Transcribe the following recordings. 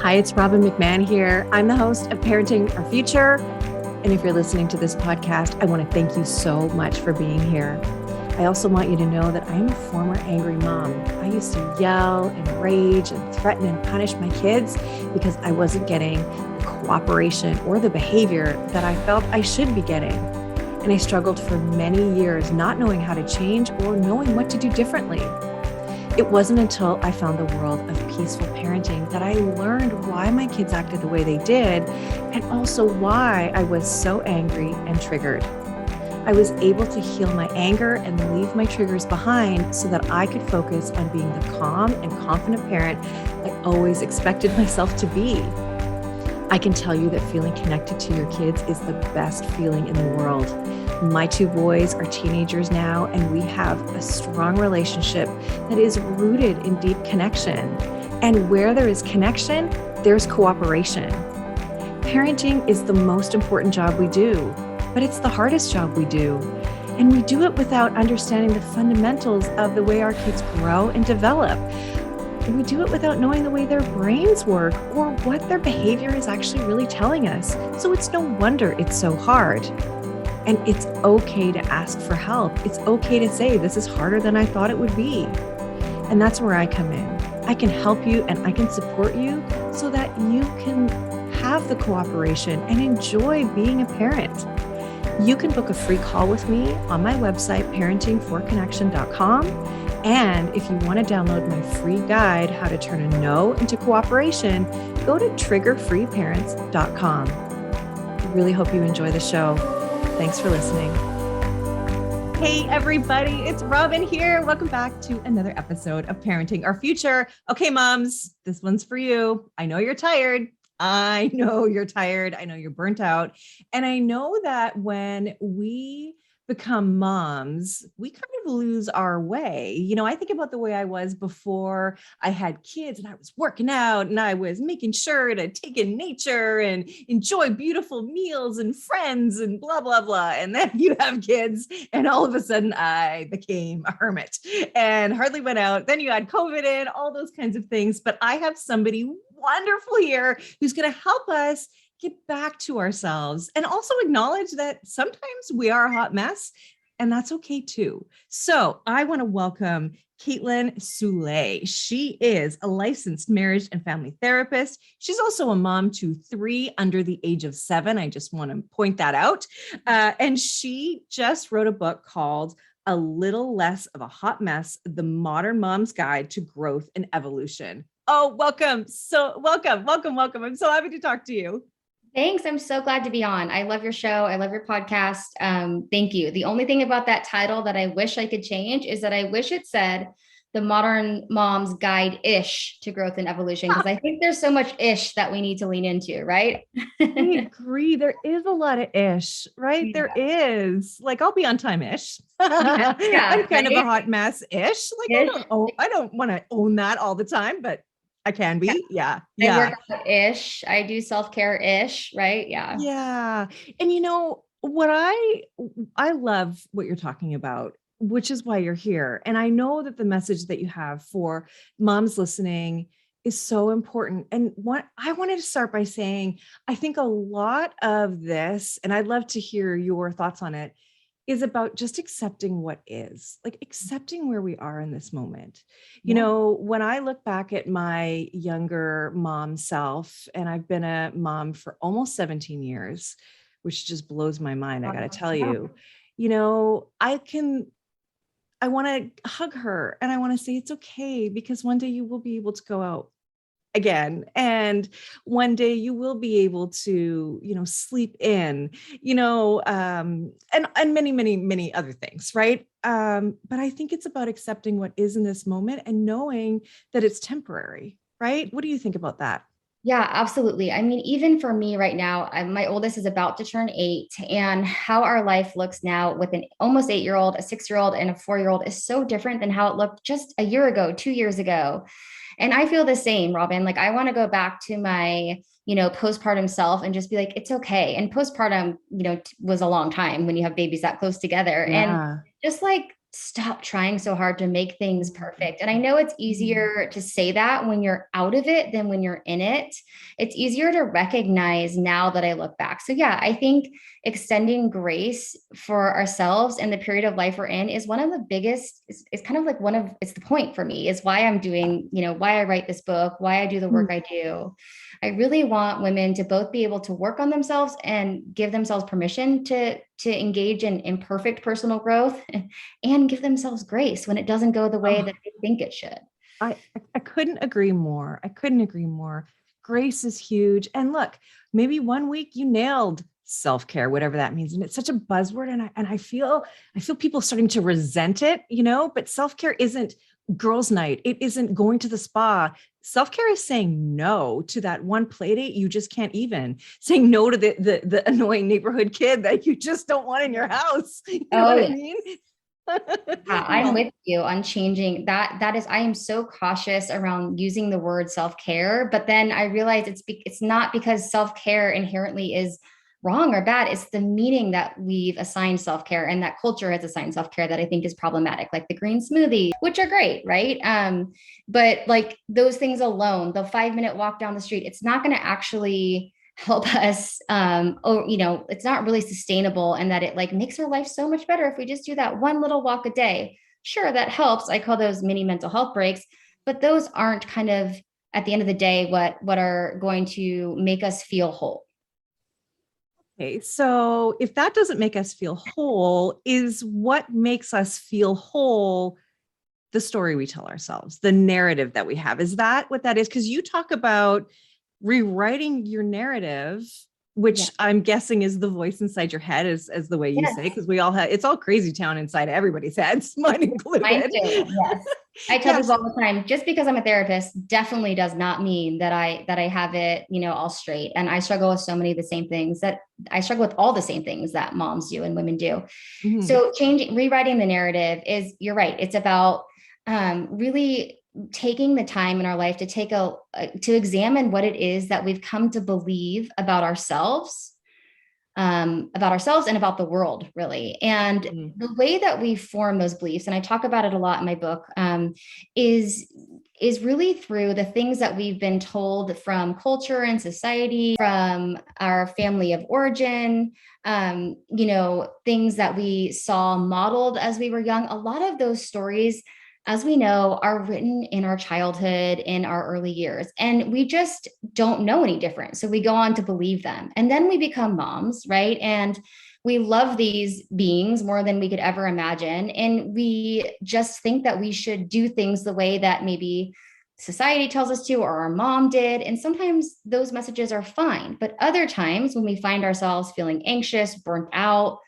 Hi, it's Robbin McManne here. I'm the host of Parenting Our Future. And if you're listening to this podcast, I want to thank you so much for being here. I also want you to know that I am a former angry mom. I used to yell and rage and threaten and punish my kids because I wasn't getting the cooperation or the behavior that I felt I should be getting. And I struggled for many years not knowing how to change or knowing what to do differently. It wasn't until I found the world of peaceful parenting that I learned why my kids acted the way they did, and also why I was so angry and triggered. I was able to heal my anger and leave my triggers behind so that I could focus on being the calm and confident parent I always expected myself to be. I can tell you that feeling connected to your kids is the best feeling in the world. My two boys are teenagers now, and we have a strong relationship that is rooted in deep connection. And where there is connection, there's cooperation. Parenting is the most important job we do, but it's the hardest job we do. And we do it without understanding the fundamentals of the way our kids grow and develop. And we do it without knowing the way their brains work or what their behavior is actually really telling us. So it's no wonder it's so hard. And it's okay to ask for help. It's okay to say, this is harder than I thought it would be. And that's where I come in. I can help you and I can support you so that you can have the cooperation and enjoy being a parent. You can book a free call with me on my website, parentingforconnection.com. And if you want to download my free guide, How to Turn a No into Cooperation, go to triggerfreeparents.com. I really hope you enjoy the show. Thanks for listening. Hey, everybody, it's Robbin here. Welcome back to another episode of Parenting Our Future. Okay, moms, this one's for you. I know you're tired. I know you're tired. I know you're burnt out. And I know that when we become moms, we kind of lose our way. You know, I think about the way I was before I had kids, and I was working out and I was making sure to take in nature and enjoy beautiful meals and friends and blah, blah, blah. And then you have kids and all of a sudden I became a hermit and hardly went out. Then you had COVID in, all those kinds of things. But I have somebody wonderful here who's going to help us get back to ourselves and also acknowledge that sometimes we are a hot mess, and that's okay too. So I want to welcome Kaitlin Soule. She is a licensed marriage and family therapist. She's also a mom to 3 under the age of 7. I just want to point that out. And she just wrote a book called A Little Less of a Hot Mess, The Modern Mom's Guide to Growth and Evolution. Oh, welcome. So welcome. I'm so happy to talk to you. Thanks. I'm so glad to be on. I love your show. I love your podcast. Thank you. The only thing about that title that I wish I could change is that I wish it said The Modern Mom's Guide-ish to Growth and Evolution, because I think there's so much ish that we need to lean into, right? I agree. There is a lot of ish, right? Yeah. There is. Like, I'll be on time-ish. Yeah, I'm kind of a hot mess-ish. Like, ish. I don't want to own that all the time, but I can be. Yeah. I work out-ish. I do self-care-ish, right? Yeah. Yeah. And you know, what I love what you're talking about, which is why you're here. And I know that the message that you have for moms listening is so important. And what I wanted to start by saying, I think a lot of this, and I'd love to hear your thoughts on it, is about just accepting what is, like accepting where we are in this moment. You know, when I look back at my younger mom self, and I've been a mom for almost 17 years, which just blows my mind. I got to tell you, you know, I want to hug her and I want to say, it's okay, because one day you will be able to go out again. And one day you will be able to, you know, sleep in, you know, and many, many, many other things. Right. But I think it's about accepting what is in this moment and knowing that it's temporary. Right. What do you think about that? Yeah, absolutely. I mean, even for me right now, my oldest is about to turn 8, and how our life looks now with an almost 8-year-old, a 6-year-old, and a 4-year-old is so different than how it looked just a year ago, 2 years ago. And I feel the same, Robbin. Like, I want to go back to my, postpartum self and just be like, it's okay. And postpartum, was a long time when you have babies that close together. Yeah. And just like stop trying so hard to make things perfect. And I know it's easier to say that when you're out of it than when you're in it. It's easier to recognize now that I look back. So yeah, I think extending grace for ourselves and the period of life we're in is one of the biggest, it's kind of like it's the point for me, is why I'm doing, why I write this book, why I do the work I do. I really want women to both be able to work on themselves and give themselves permission to engage in imperfect personal growth and give themselves grace when it doesn't go the way that they think it should. I couldn't agree more. I couldn't agree more. Grace is huge. And look, maybe one week you nailed self-care, whatever that means. And it's such a buzzword. And I feel people starting to resent it, but self-care isn't girls' night. It isn't going to the spa. Self-care is saying no to that one play date you just can't even, saying no to the annoying neighborhood kid that you just don't want in your house. You know what I mean? Yeah, I'm with you on changing that. I am so cautious around using the word self-care, but then I realize it's not because self-care inherently is wrong or bad. It's the meaning that we've assigned self-care and that culture has assigned self-care that I think is problematic, like the green smoothie, which are great, right? But like those things alone, the 5-minute walk down the street, it's not going to actually help us, it's not really sustainable, and that it like makes our life so much better if we just do that one little walk a day. Sure, that helps. I call those mini mental health breaks, but those aren't kind of at the end of the day what are going to make us feel whole. Okay, so if that doesn't make us feel whole, is what makes us feel whole the story we tell ourselves, the narrative that we have? Is that what that is? Because you talk about rewriting your narrative, which I'm guessing is the voice inside your head, as the way you say, because we all have, it's all crazy town inside everybody's heads, mine included. Mine too, yes. I tell people all the time, just because I'm a therapist definitely does not mean that I have it, all straight. And I struggle with so many of the same things that I struggle with, all the same things that moms do and women do. So rewriting the narrative is, you're right. It's about really taking the time in our life to to examine what it is that we've come to believe about ourselves and about the world, really. And the way that we form those beliefs, and I talk about it a lot in my book, is really through the things that we've been told from culture and society, from our family of origin, things that we saw modeled as we were young. A lot of those stories, as we know, are written in our childhood, in our early years, and we just don't know any different. So we go on to believe them. And then we become moms, right? And we love these beings more than we could ever imagine. And we just think that we should do things the way that maybe society tells us to, or our mom did. And sometimes those messages are fine. But other times when we find ourselves feeling anxious, burnt out,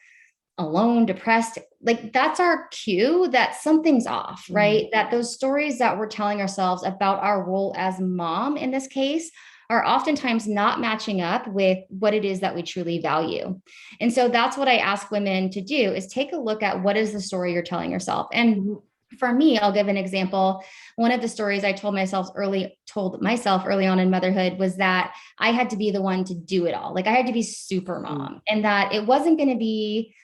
alone, depressed, like that's our cue that something's off, right? That those stories that we're telling ourselves about our role as mom in this case are oftentimes not matching up with what it is that we truly value. And so that's what I ask women to do, is take a look at what is the story you're telling yourself. And for me, I'll give an example. One of the stories I told myself early on in motherhood was that I had to be the one to do it all. Like I had to be super mom, and that it wasn't going to be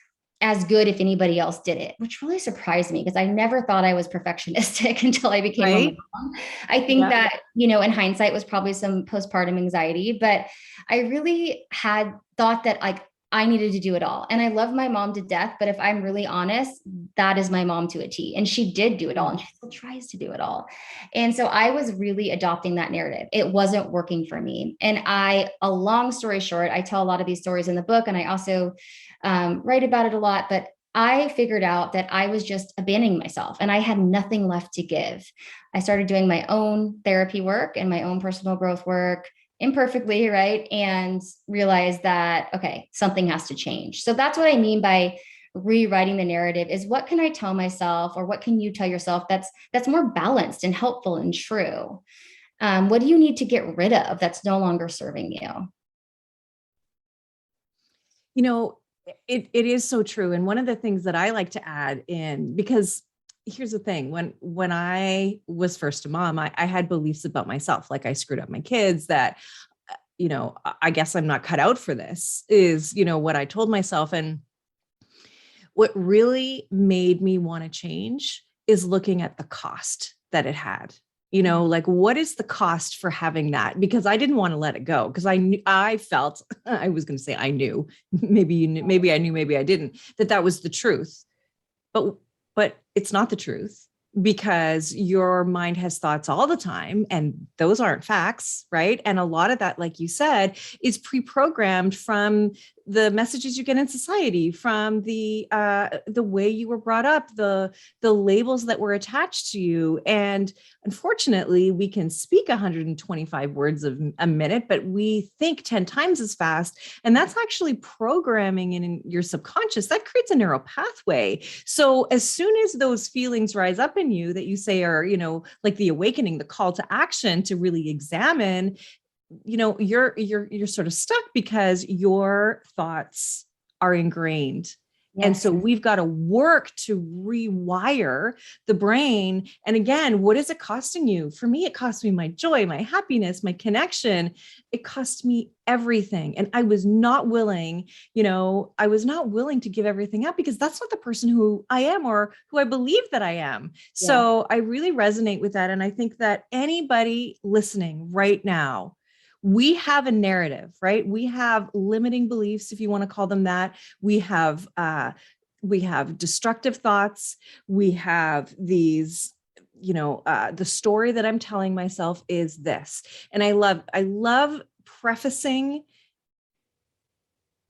as good if anybody else did it, which really surprised me because I never thought I was perfectionistic until I became a mom. I think that, in hindsight was probably some postpartum anxiety, but I really had thought that like I needed to do it all. And I love my mom to death, but if I'm really honest, that is my mom to a T. And she did do it all, and she still tries to do it all. And so I was really adopting that narrative. It wasn't working for me. And a long story short, I tell a lot of these stories in the book, and I also write about it a lot, but I figured out that I was just abandoning myself and I had nothing left to give. I started doing my own therapy work and my own personal growth work imperfectly, right? And realized that, okay, something has to change. So that's what I mean by rewriting the narrative, is what can I tell myself, or what can you tell yourself that's more balanced and helpful and true? What do you need to get rid of that's no longer serving you? It is so true. And one of the things that I like to add in, because here's the thing, when I was first a mom, I had beliefs about myself, like I screwed up my kids, that, I guess I'm not cut out for this, is, what I told myself. And What really made me want to change is looking at the cost that it had. Like, what is the cost for having that? Because I didn't want to let it go, because I felt, I was going to say I knew, maybe maybe I knew, maybe I didn't, that was the truth. But it's not the truth, because your mind has thoughts all the time, and those aren't facts, right? And a lot of that, like you said, is pre-programmed from the messages you get in society, from the way you were brought up, the labels that were attached to you. And unfortunately, we can speak 125 words a minute, but we think 10 times as fast. And that's actually programming in your subconscious. That creates a neural pathway. So as soon as those feelings rise up in you that you say are, like the awakening, the call to action to really examine, you're sort of stuck, because your thoughts are ingrained. Yes. And so we've got to work to rewire the brain. And again, what is it costing you? For me, it cost me my joy, my happiness, my connection. It cost me everything. And I was not willing, to give everything up, because that's not the person who I am, or who I believe that I am. Yeah. So I really resonate with that. And I think that anybody listening right now, we have a narrative, right? We have limiting beliefs, if you want to call them that. We have destructive thoughts. We have these, the story that I'm telling myself is this. And I love prefacing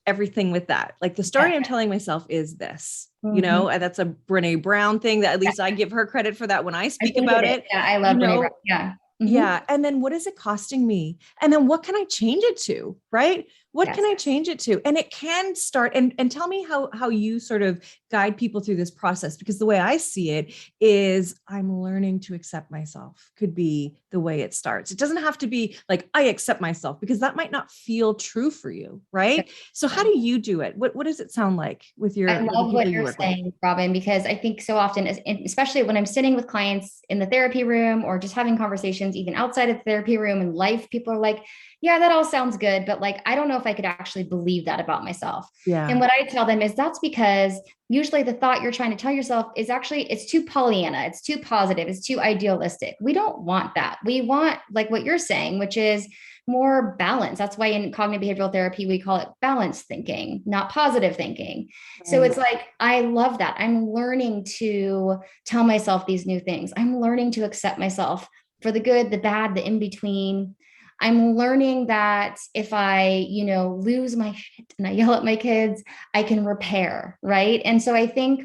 everything with that. Like, the story I'm telling myself is this, and that's a Brene Brown thing, that at least I give her credit for that when I speak about it. Yeah, I love Brene Brown. Yeah. Mm-hmm. Yeah. And then what is it costing me? And then what can I change it to? Right? What can I change it to? And it can start, and tell me how you sort of guide people through this process, because the way I see it is, I'm learning to accept myself could be the way it starts. It doesn't have to be like, I accept myself, because that might not feel true for you. Right. So how do you do it? What does it sound like with your, I love what you're saying, Robbin, because I think so often, especially when I'm sitting with clients in the therapy room, or just having conversations, even outside of the therapy room in life, people are like, yeah, that all sounds good, but like, I don't know if I could actually believe that about myself. Yeah. And what I tell them is, that's because usually the thought you're trying to tell yourself is actually, it's too Pollyanna, it's too positive, it's too idealistic. We don't want that. We want, like what you're saying, which is more balance. That's why in cognitive behavioral therapy, we call it balanced thinking, not positive thinking. Right. So it's like, I love that. I'm learning to tell myself these new things. I'm learning to accept myself for the good, the bad, the in between. I'm learning that if I, lose my shit and I yell at my kids, I can repair, right? And so I think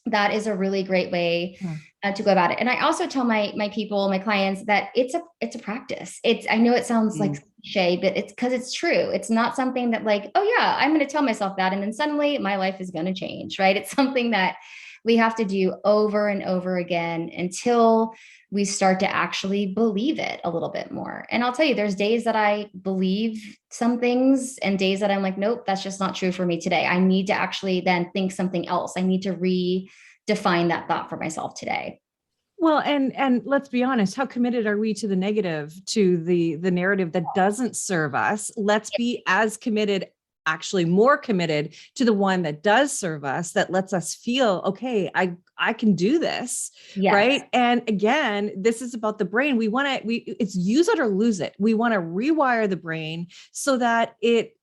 that is a really great way to go about it. And I also tell my people, my clients, that it's a practice. I know it sounds like cliche, but it's because it's true. It's not something that like, oh yeah, I'm going to tell myself that, and then suddenly my life is going to change, right? It's something that we have to do over and over again until we start to actually believe it a little bit more. And I'll tell you, there's days that I believe some things, and days that I'm like, nope, that's just not true for me today. I need to actually then think something else. I need to redefine that thought for myself today. Well, and let's be honest, how committed are we to the negative, to the narrative that doesn't serve us? Let's be as committed, actually more committed, to the one that does serve us, that lets us feel, okay, I can do this. Yes. Right. And again, this is about the brain. It's use it or lose it. We want to rewire the brain so that it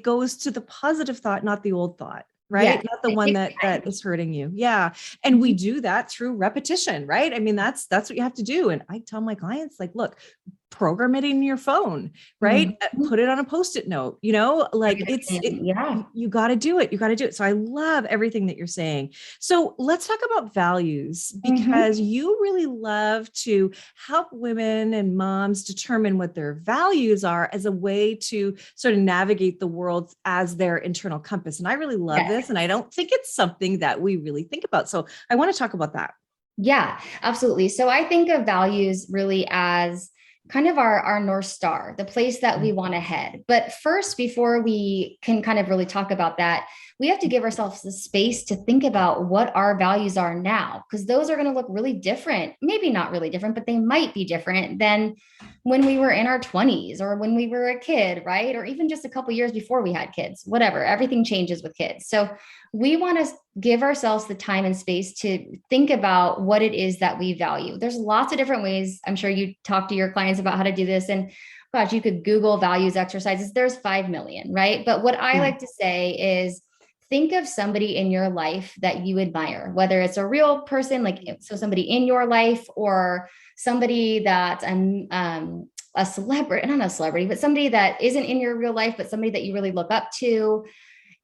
goes to the positive thought, not the old thought. Right. Yeah. Not the one that is hurting you. Yeah. And we do that through repetition, right? I mean, that's what you have to do. And I tell my clients, like, look, program it in your phone, right? Put it on a Post-it note, like you got to do it. You got to do it. So I love everything that you're saying. So let's talk about values, because you really love to help women and moms determine what their values are as a way to sort of navigate the world as their internal compass. And I really love this. And I don't think it's something that we really think about. So I want to talk about that. Yeah, absolutely. So I think of values really as kind of our North Star, the place that we want to head. But first, before we can kind of really talk about that, we have to give ourselves the space to think about what our values are now, because those are going to look really different. Maybe not really different, but they might be different than when we were in our 20s or when we were a kid, right? Or even just a couple years before we had kids, whatever. Everything changes with kids. So we want to give ourselves the time and space to think about what it is that we value. There's lots of different ways. I'm sure you talk to your clients about how to do this. And gosh, you could Google values exercises. There's 5 million, right? But what I like to say is, think of somebody in your life that you admire, whether it's a real person, like so somebody in your life, or somebody that a celebrity, not a celebrity, but somebody that isn't in your real life, but somebody that you really look up to.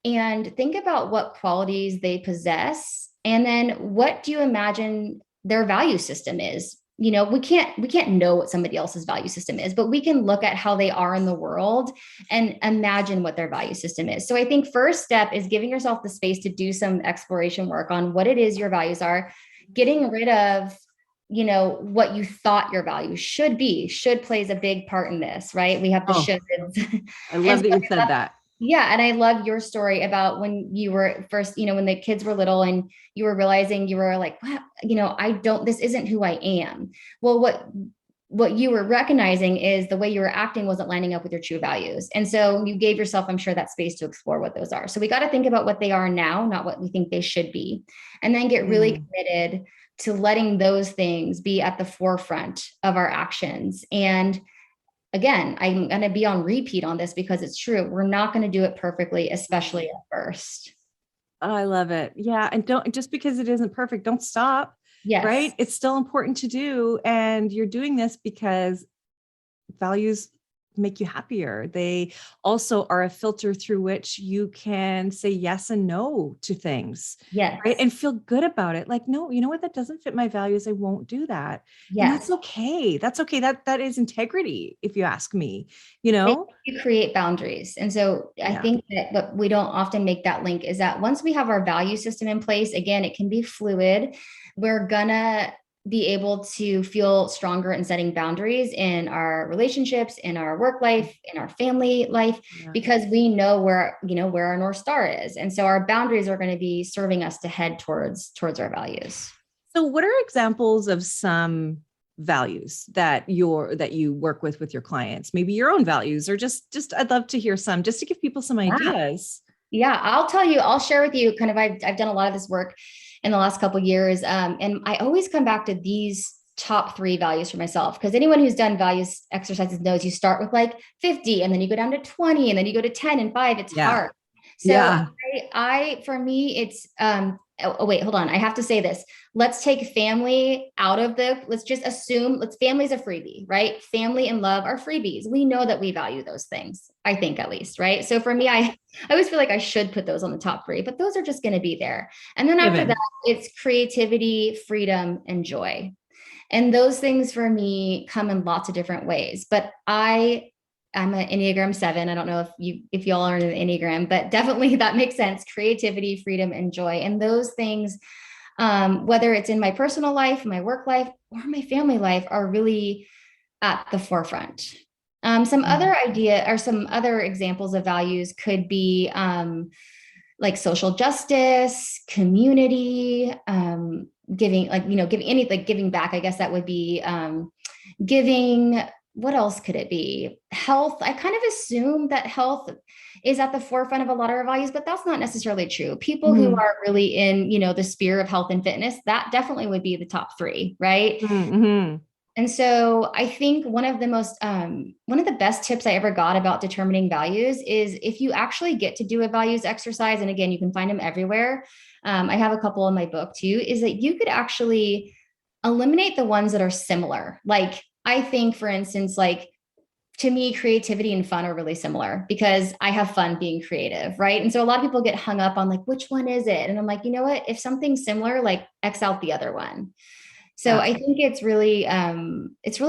And think about what qualities they possess. And then what do you imagine their value system is? You know, we can't know what somebody else's value system is, but we can look at how they are in the world and imagine what their value system is. So I think first step is giving yourself the space to do some exploration work on what it is your values are, getting rid of, you know, what you thought your values should be. Should plays a big part in this, right? We have the shoulds. I love that you said that. Yeah. And I love your story about when you were first, you know, when the kids were little and you were realizing you were like, wow, you know, this isn't who I am. Well, what you were recognizing is the way you were acting wasn't lining up with your true values. And so you gave yourself, I'm sure, that space to explore what those are. So we got to think about what they are now, not what we think they should be. And then get really committed to letting those things be at the forefront of our actions. And again, I'm going to be on repeat on this because it's true. We're not going to do it perfectly, especially at first. Oh, I love it. Yeah. And just because it isn't perfect, don't stop. Yes. Right. It's still important to do. And you're doing this because values make you happier. They also are a filter through which you can say yes and no to things. Yes. Right. And feel good about it. Like, no, you know what? That doesn't fit my values. I won't do that. Yes. And that's okay. That's okay. That is integrity, if you ask me, you know, you create boundaries. And so I think that what we don't often make that link is that once we have our value system in place, again, it can be fluid. We're gonna be able to feel stronger in setting boundaries in our relationships, in our work life, in our family life, because we know where our North Star is. And so our boundaries are going to be serving us to head towards our values. So what are examples of some values that you work with your clients? Maybe your own values, or just I'd love to hear some, just to give people some ideas. Yeah, I'll share with you kind of, I've done a lot of this work in the last couple of years. And I always come back to these top 3 values for myself, because anyone who's done values exercises knows you start with like 50 and then you go down to 20 and then you go to 10 and 5. It's hard. So for me, it's, wait, hold on. I have to say this. Let's take family out of let's just assume family's a freebie, right? Family and love are freebies. We know that we value those things, I think, at least, right? So for me, I always feel like I should put those on the top 3, but those are just going to be there. And then after that, it's creativity, freedom, and joy. And those things for me come in lots of different ways, but I'm an Enneagram 7. I don't know if y'all are in the Enneagram, but definitely that makes sense. Creativity, freedom, and joy. And those things, whether it's in my personal life, my work life, or my family life, are really at the forefront. Some other examples of values could be like social justice, community, giving, giving back. I guess that would be giving. What else could it be? Health. I kind of assume that health is at the forefront of a lot of our values, but that's not necessarily true. People who are really in, the sphere of health and fitness, that definitely would be the top 3, right? And so I think one of the best tips I ever got about determining values is if you actually get to do a values exercise, and again, you can find them everywhere. I have a couple in my book too, is that you could actually eliminate the ones that are similar. Like, I think, for instance, like, to me, creativity and fun are really similar because I have fun being creative, right? And so a lot of people get hung up on like, which one is it? And I'm like, you know what? If something's similar, like, X out the other one. So I think it's really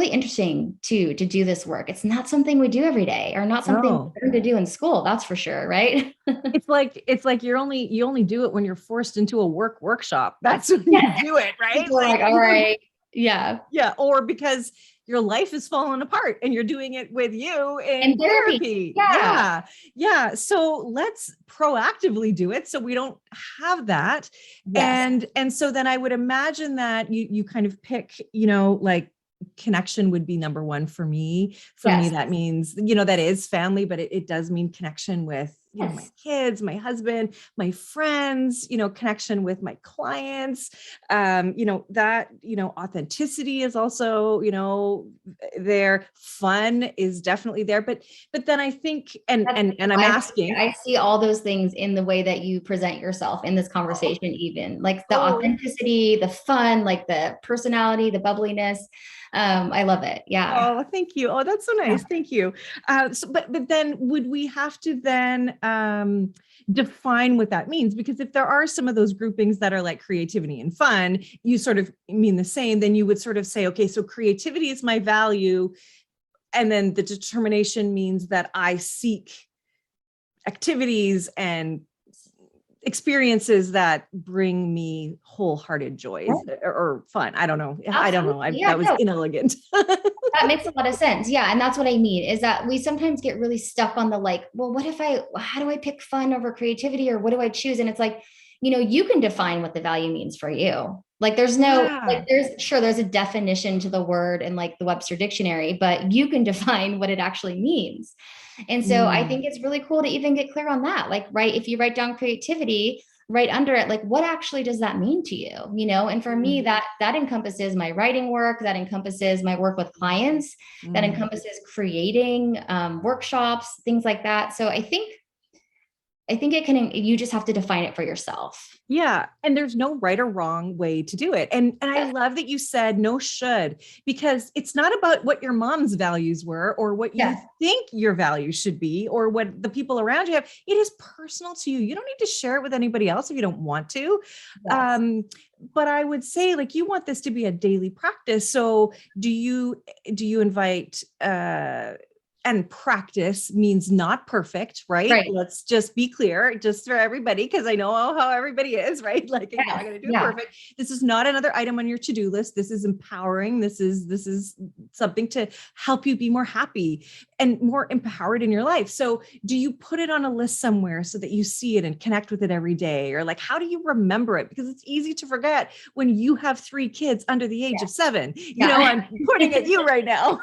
interesting to do this work. It's not something we do every day, or not something we learn to do in school. That's for sure, right? It's like you only do it when you're forced into a workshop. That's when you do it, right? Like, all right. Yeah. Yeah. Or because your life is falling apart and you're doing it with you And in therapy. therapy. Yeah. Yeah. So let's proactively do it so we don't have that. Yes. And so then I would imagine that you kind of pick, like connection would be number one for me. For me, Yes. that means, that is family, but it does mean connection with, my Yes. kids, my husband, my friends, connection with my clients, that, authenticity is also, there. Fun is definitely there. But then I think, and I'm asking. I see all those things in the way that you present yourself in this conversation, even like the authenticity, the fun, like the personality, the bubbliness. I love it. Yeah. Oh, thank you. Oh, that's so nice. Thank you. But then would we have to then define what that means? Because if there are some of those groupings that are like creativity and fun, you sort of mean the same, then you would sort of say, okay, so creativity is my value. And then the determination means that I seek activities and experiences that bring me wholehearted joy or fun. I don't know. Absolutely. I don't know. That was inelegant. That makes a lot of sense. Yeah. And that's what I mean is that we sometimes get really stuck on the like, well, how do I pick fun over creativity or what do I choose? And it's like, you can define what the value means for you. Like there's there's a definition to the word in like the Webster dictionary, but you can define what it actually means. And so I think it's really cool to even get clear on that. Like, right, if you write down creativity, right under it, like what actually does that mean to you? And for me, that encompasses my writing work, that encompasses my work with clients, that encompasses creating workshops, things like that. So I think you just have to define it for yourself. Yeah. And there's no right or wrong way to do it. And I love that you said no should, because it's not about what your mom's values were or what you think your values should be or what the people around you have. It is personal to you. You don't need to share it with anybody else if you don't want to. Yes. But I would say like, you want this to be a daily practice. So do you invite, and practice means not perfect, right? Let's just be clear, just for everybody, because I know how everybody is, right? Like, you're not going to do it perfect. This is not another item on your to-do list. This is empowering. This is something to help you be more happy and more empowered in your life. So do you put it on a list somewhere so that you see it and connect with it every day? Or like, how do you remember it? Because it's easy to forget when you have 3 kids under the age of 7. I'm pointing at you right now.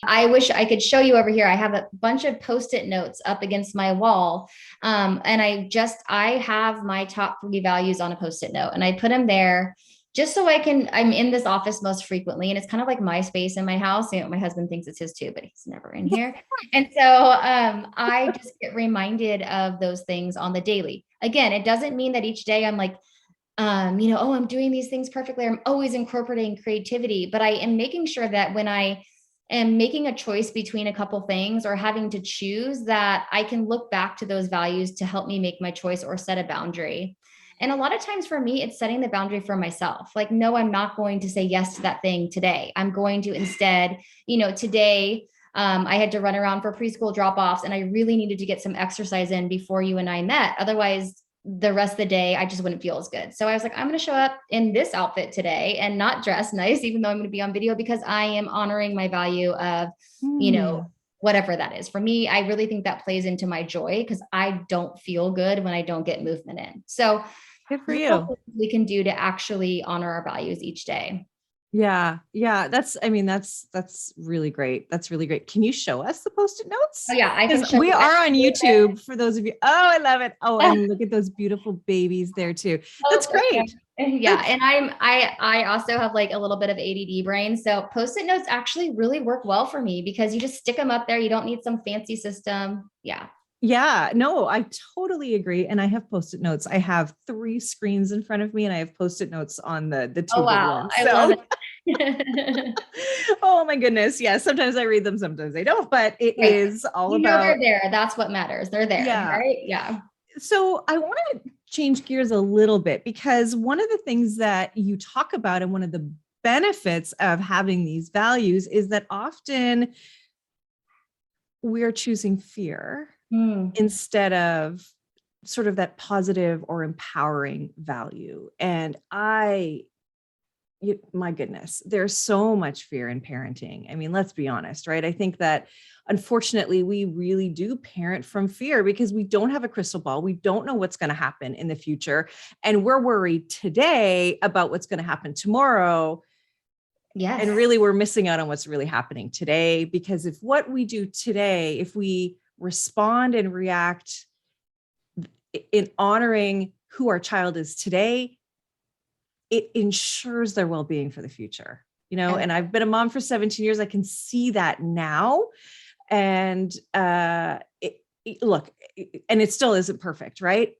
I wish I could show you over here. I have a bunch of Post-it notes up against my wall. And I have my top 3 values on a Post-it note and I put them there just so I'm in this office most frequently. And it's kind of like my space in my house. My husband thinks it's his too, but he's never in here. And so I just get reminded of those things on the daily. Again, it doesn't mean that each day I'm like, I'm doing these things perfectly. I'm always incorporating creativity, but I am making sure that when I am making a choice between a couple things or having to choose, that I can look back to those values to help me make my choice or set a boundary. And a lot of times for me, it's setting the boundary for myself. Like, no, I'm not going to say yes to that thing today. I'm going to instead, today, I had to run around for preschool drop-offs and I really needed to get some exercise in before you and I met. Otherwise, the rest of the day, I just wouldn't feel as good. So I was like, I'm going to show up in this outfit today and not dress nice, even though I'm going to be on video, because I am honoring my value of, whatever that is. For me, I really think that plays into my joy because I don't feel good when I don't get movement in. So good for you. We can do to actually honor our values each day. Yeah. That's really great. That's really great. Can you show us the Post-it notes? Oh yeah, I can show we are on YouTube for those of you. Oh, I love it. Oh, and look at those beautiful babies there too. That's great. Yeah. And I also have like a little bit of ADD brain. So Post-it notes actually really work well for me because you just stick them up there. You don't need some fancy system. Yeah. Yeah, no, I totally agree. And I have Post-it notes. I have 3 screens in front of me and I have Post-it notes on the 2 big ones. I love it. Oh my goodness. Yeah. Sometimes I read them, sometimes I don't, but it is all about. They're there. That's what matters. They're there. Yeah. Right? Yeah. So I want to change gears a little bit because one of the things that you talk about and one of the benefits of having these values is that often we're choosing fear instead of sort of that positive or empowering value. And I my goodness, there's so much fear in parenting. I mean, let's be honest, right? I think that unfortunately, we really do parent from fear because we don't have a crystal ball. We don't know what's going to happen in the future. And we're worried today about what's going to happen tomorrow. Yes. And really, we're missing out on what's really happening today, because if what we do today, if we respond and react in honoring who our child is today, it ensures their well-being for the future, and I've been a mom for 17 years. I can see that now. And look, and it still isn't perfect, right?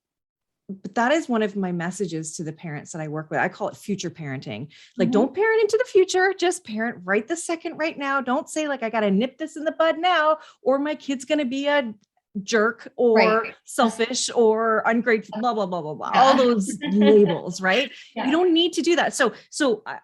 But that is one of my messages to the parents that I work with. I call it future parenting. Like, don't parent into the future, just parent right this second, right now. Don't say like, I got to nip this in the bud now, or my kid's going to be a jerk or selfish or ungrateful, blah, blah, blah, blah, blah, all those labels, right? Yeah. You don't need to do that. So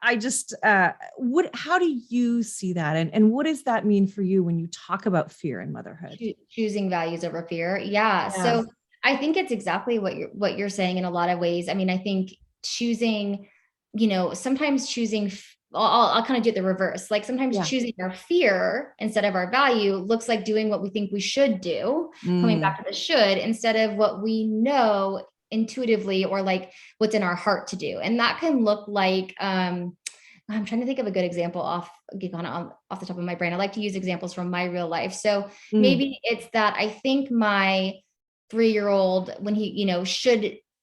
I just, how do you see that? And what does that mean for you when you talk about fear in motherhood? Choosing values over fear. Yeah. So I think it's exactly what you're saying in a lot of ways. I mean, I think choosing, sometimes choosing, I'll kind of do it the reverse. Like sometimes choosing our fear instead of our value looks like doing what we think we should do, coming back to the should, instead of what we know intuitively or like what's in our heart to do. And that can look like, I'm trying to think of a good example off the top of my brain. I like to use examples from my real life. So maybe it's that I think my 3-year-old, when he,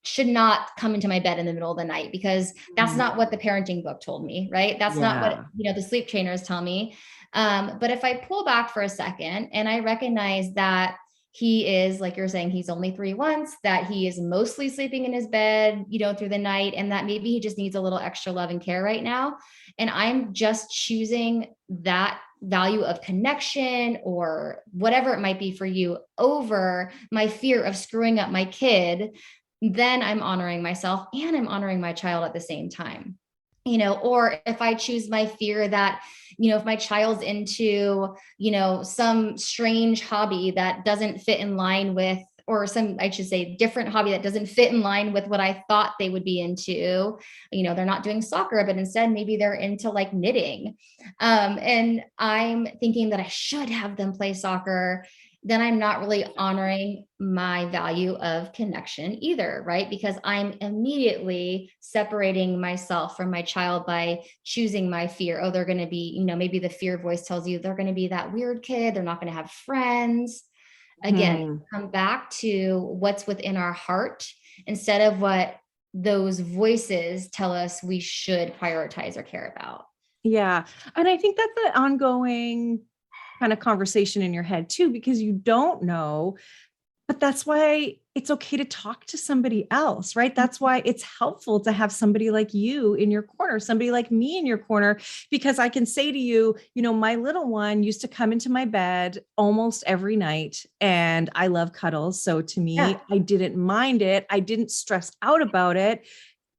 should not come into my bed in the middle of the night, because that's not what the parenting book told me, right? That's not what, the sleep trainers tell me. But if I pull back for a second and I recognize that he is, like you're saying, he's only 3 once, that he is mostly sleeping in his bed, through the night, and that maybe he just needs a little extra love and care right now. And I'm just choosing that value of connection or whatever it might be for you over my fear of screwing up my kid, then I'm honoring myself and I'm honoring my child at the same time. Or if I choose my fear that, if my child's into, some strange hobby that doesn't fit in line with, or I should say different hobby that doesn't fit in line with what I thought they would be into, they're not doing soccer, but instead maybe they're into like knitting. And I'm thinking that I should have them play soccer, then I'm not really honoring my value of connection either, right? Because I'm immediately separating myself from my child by choosing my fear. Oh, they're going to be, maybe the fear voice tells you they're going to be that weird kid. They're not going to have friends. Again, come back to what's within our heart instead of what those voices tell us we should prioritize or care about. Yeah. And I think that's an ongoing kind of conversation in your head too, because you don't know, but that's why it's okay to talk to somebody else, right? That's why it's helpful to have somebody like you in your corner, somebody like me in your corner, because I can say to you, my little one used to come into my bed almost every night and I love cuddles. So to me, I didn't mind it. I didn't stress out about it.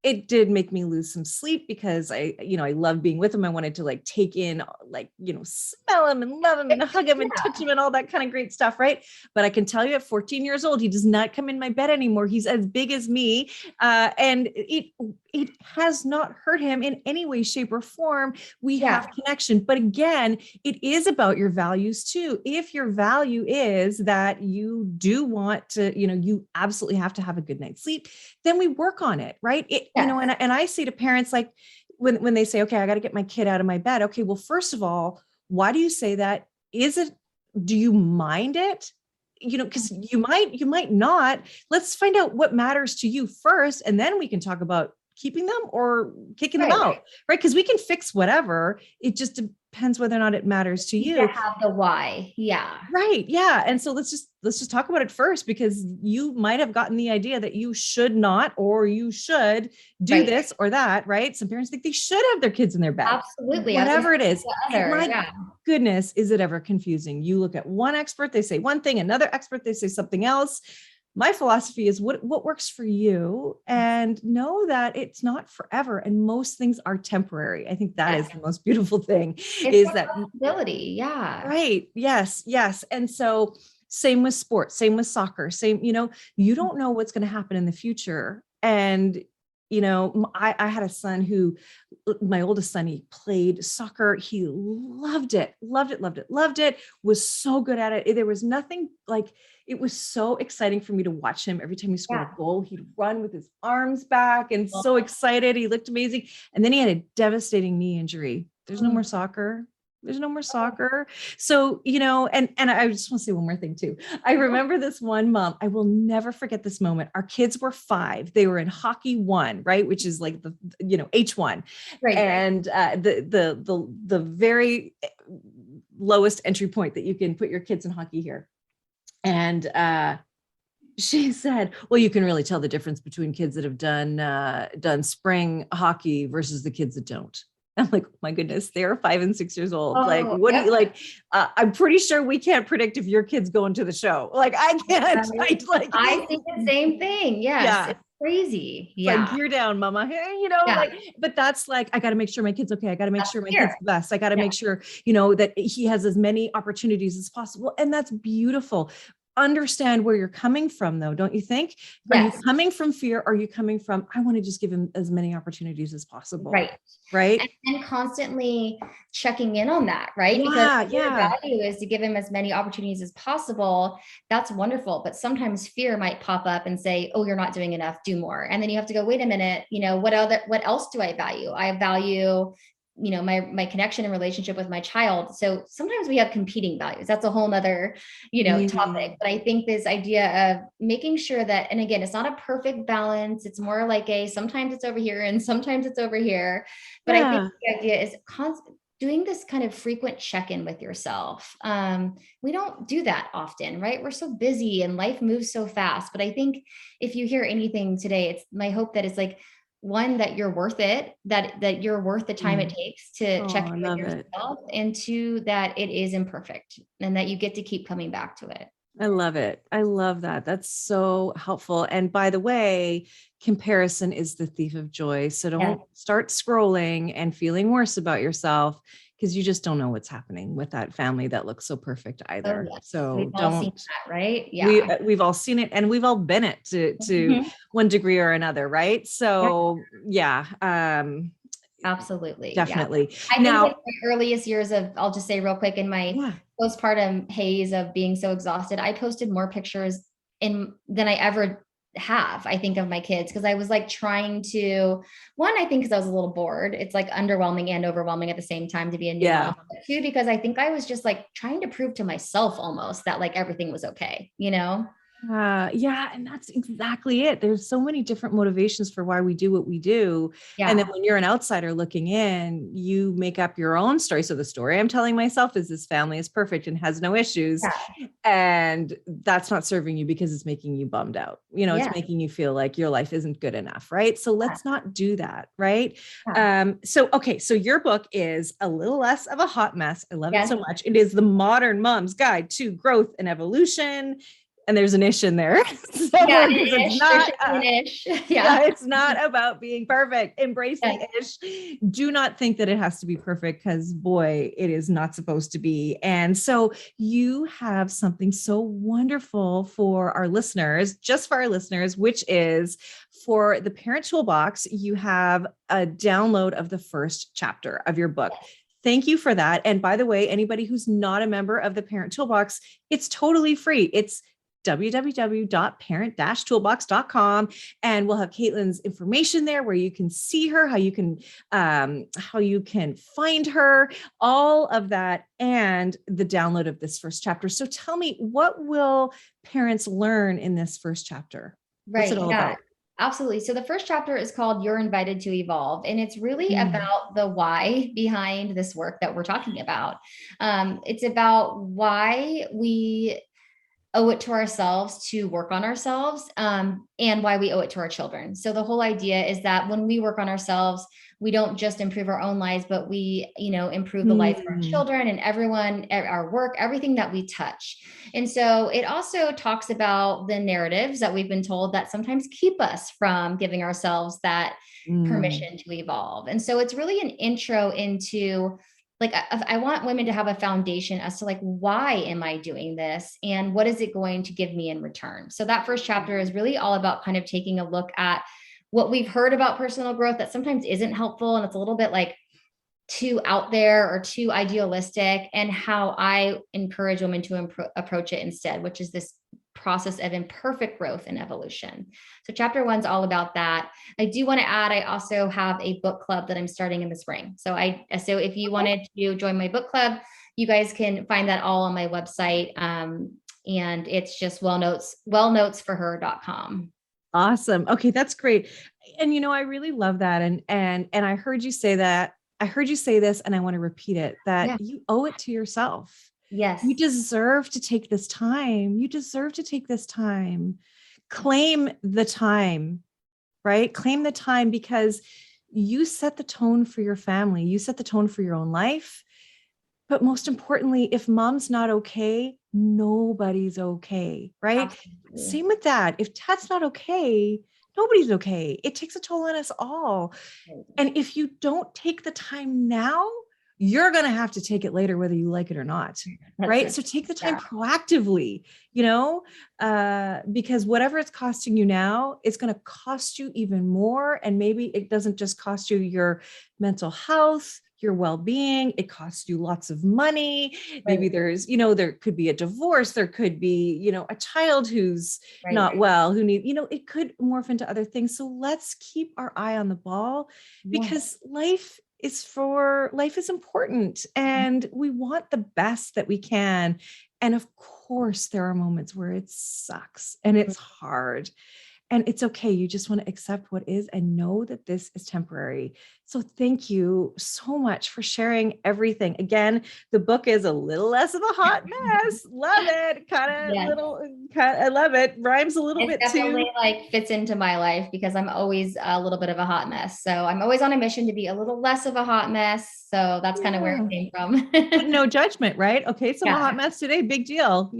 It did make me lose some sleep because I loved being with him. I wanted to like take in, smell him and love him and hug him and touch him and all that kind of great stuff. Right. But I can tell you at 14 years old, he does not come in my bed anymore. He's as big as me. And it has not hurt him in any way, shape or form. We have connection, but again, it is about your values too. If your value is that you do want to, you absolutely have to have a good night's sleep, then we work on it. Right. And I say to parents, like when they say, okay, I got to get my kid out of my bed. Okay, well, first of all, why do you say that? Do you mind it? Because you might not. Let's find out what matters to you first. And then we can talk about keeping them or kicking them out. Right. Because we can fix whatever. It just depends whether or not it matters to you. Have the why. Yeah. Right. Yeah. And so let's just talk about it first, because you might have gotten the idea that you should not, or you should do this or that. Right. Some parents think they should have their kids in their bed. Absolutely. Whatever it is. My goodness, is it ever confusing? You look at one expert, they say one thing, another expert, they say something else. My philosophy is what works for you, and know that it's not forever. And most things are temporary. I think that is the most beautiful thing, is that possibility. Yeah. Right. Yes. Yes. And so same with sports, same with soccer, you don't know what's going to happen in the future. And I had a son who, my oldest son, he played soccer. He loved it, was so good at it. There was nothing like, it was so exciting for me to watch him. Every time he scored a goal, he'd run with his arms back and so excited. He looked amazing. And then he had a devastating knee injury. There's no more soccer. So, and I just want to say one more thing too. I remember this one mom, I will never forget this moment. Our kids were 5. They were in hockey 1, right? Which is like the, H1. Right. And the very lowest entry point that you can put your kids in hockey here. And she said, well, you can really tell the difference between kids that have done spring hockey versus the kids that don't. I'm like, oh my goodness, they're 5 and 6 years old. Like, what do you like? I'm pretty sure we can't predict if your kid's going to the show. Like, I can't. I think the same thing. Yes. Yeah. It's crazy. Yeah. Like, you're down, mama. Hey, but that's like, I got to make sure my kid's okay. I got to make sure my kid's the best. I got to make sure, that he has as many opportunities as possible. And that's beautiful. Understand where you're coming from, though, don't you think? Are you coming from fear? Are you coming from, I want to just give him as many opportunities as possible? Right. And constantly checking in on that, right? Because your value is to give him as many opportunities as possible. That's wonderful. But sometimes fear might pop up and say, oh, you're not doing enough, do more. And then you have to go, wait a minute, what else do I value? I value my connection and relationship with my child. So sometimes we have competing values. That's a whole nother, topic. But I think this idea of making sure that, and again, it's not a perfect balance. It's more like sometimes it's over here and sometimes it's over here. But I think the idea is doing this kind of frequent check-in with yourself. We don't do that often, right? We're so busy and life moves so fast. But I think if you hear anything today, it's my hope that it's like, one, that you're worth it, that you're worth the time it takes to check in with yourself, and 2, that it is imperfect and that you get to keep coming back to it. I love it. I love that. That's so helpful. And by the way, comparison is the thief of joy. So don't start scrolling and feeling worse about yourself, because you just don't know what's happening with that family that looks so perfect either. So we've all seen that, right? Yeah. We've all seen it, and we've all been it to one degree or another. Right. So absolutely. Definitely. I think in my earliest years I'll just say real quick, in my postpartum haze of being so exhausted, I posted more pictures than I ever have, I think, of my kids, because I was like trying to, one, I think because I was a little bored. It's like underwhelming and overwhelming at the same time to be a new mom. But 2, because I think I was just like trying to prove to myself almost that like everything was okay, and that's exactly it. There's so many different motivations for why we do what we do. And then when you're an outsider looking in, you make up your own story. So the story I'm telling myself is this family is perfect and has no issues. And that's not serving you, because it's making you bummed out. It's making you feel like your life isn't good enough. Right. So let's not do that. Right. So your book is a little less of a hot mess. I love it so much. It is the Modern Mom's Guide to Growth and Evolution. And there's an ish in there. It's not about being perfect. Embrace the ish. Do not think that it has to be perfect, because boy, it is not supposed to be. And so you have something so wonderful for our listeners, just for our listeners, which is for the Parent Toolbox. You have a download of the first chapter of your book. Thank you for that. And by the way, anybody who's not a member of the Parent Toolbox, it's totally free. It's www.parent-toolbox.com. And we'll have Kaitlin's information there, where you can see her, how you can find her, all of that, and the download of this first chapter. So tell me, what will parents learn in this first chapter? What's it all about? Absolutely. So the first chapter is called You're Invited to Evolve. And it's really about the why behind this work that we're talking about. It's about why we owe it to ourselves to work on ourselves, and why we owe it to our children. So the whole idea is that when we work on ourselves, we don't just improve our own lives, but we, improve the lives of our children and everyone at our work, everything that we touch. And so it also talks about the narratives that we've been told that sometimes keep us from giving ourselves that permission to evolve. And so it's really an intro into, like, I want women to have a foundation as to, like, why am I doing this and what is it going to give me in return? So that first chapter is really all about kind of taking a look at what we've heard about personal growth that sometimes isn't helpful. And it's a little bit like too out there or too idealistic, and how I encourage women to approach it instead, which is this process of imperfect growth and evolution. So chapter 1's all about that. I do want to add, I also have a book club that I'm starting in the spring. So if you wanted to join my book club, you guys can find that all on my website. And it's just wellnotesforher.com. Awesome. Okay, that's great. And I really love that. And I heard you say that. I heard you say this, and I want to repeat it, that you owe it to yourself. Yes. You deserve to take this time. You deserve to take this time. Claim the time, right? Claim the time, because you set the tone for your family. You set the tone for your own life. But most importantly, if mom's not okay, nobody's okay, right? Absolutely. Same with that. If dad's not okay, nobody's okay. It takes a toll on us all. And if you don't take the time now, you're going to have to take it later, whether you like it or not. Right. So take the time proactively, because whatever it's costing you now, it's going to cost you even more. And maybe it doesn't just cost you your mental health, your well-being. It costs you lots of money. Right. Maybe there's, there could be a divorce. There could be, a child who's not well, who needs, it could morph into other things. So let's keep our eye on the ball, because life is important, and we want the best that we can. And of course, there are moments where it sucks and it's hard. And it's okay. You just want to accept what is and know that this is temporary. So thank you so much for sharing everything. Again, the book is a little less of a hot mess. Love it. I love it. Rhymes a little bit too. Definitely fits into my life, because I'm always a little bit of a hot mess. So I'm always on a mission to be a little less of a hot mess. So that's kind of where it came from. But no judgment, right? Okay. So I'm a hot mess today. Big deal.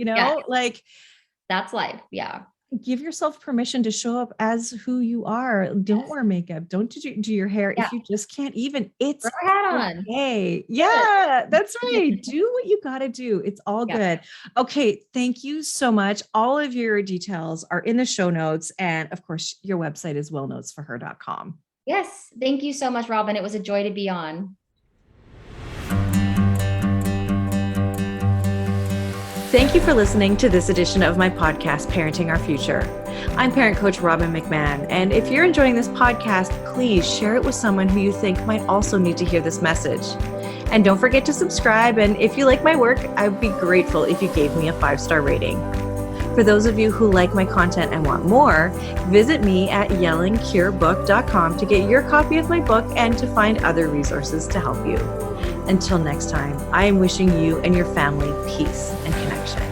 That's life. Yeah. Give yourself permission to show up as who you are. Don't wear makeup. Don't do your hair. If you just can't even, it's okay. Yeah, that's right. Do what you got to do. It's all good. Okay. Thank you so much. All of your details are in the show notes. And of course, your website is wellnotesforher.com. Yes. Thank you so much, Robbin. It was a joy to be on. Thank you for listening to this edition of my podcast, Parenting Our Future. I'm parent coach Robbin McManne, and if you're enjoying this podcast, please share it with someone who you think might also need to hear this message. And don't forget to subscribe, and if you like my work, I'd be grateful if you gave me a 5-star rating. For those of you who like my content and want more, visit me at yellingcurebook.com to get your copy of my book and to find other resources to help you. Until next time, I am wishing you and your family peace and connection.